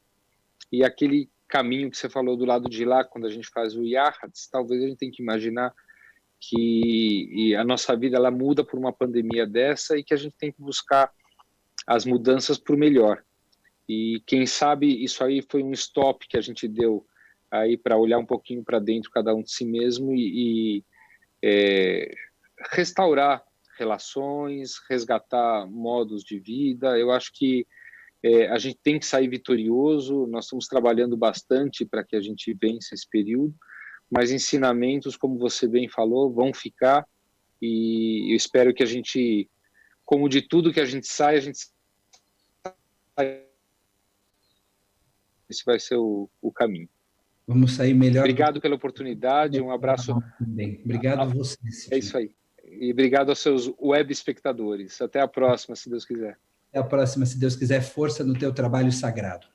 S2: E aquele caminho que você falou do lado de lá, quando a gente faz o Yahatz, talvez a gente tenha que imaginar que a nossa vida ela muda por uma pandemia dessa e que a gente tem que buscar as mudanças para o melhor. E quem sabe isso aí foi um stop que a gente deu aí para olhar um pouquinho para dentro, cada um de si mesmo, e restaurar relações, resgatar modos de vida. Eu acho que a gente tem que sair vitorioso. Nós estamos trabalhando bastante para que a gente vença esse período, mas ensinamentos, como você bem falou, vão ficar, e eu espero que a gente, como de tudo que a gente sai, esse vai ser o caminho.
S1: Vamos sair melhor.
S2: Obrigado pela oportunidade, um abraço.
S1: Obrigado a você.
S2: É isso aí. E obrigado aos seus web espectadores. Até a próxima, se Deus quiser.
S1: Até a próxima, se Deus quiser. Força no teu trabalho sagrado.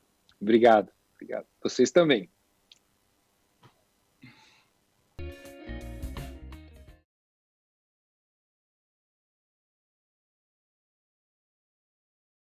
S2: Obrigado. Vocês também.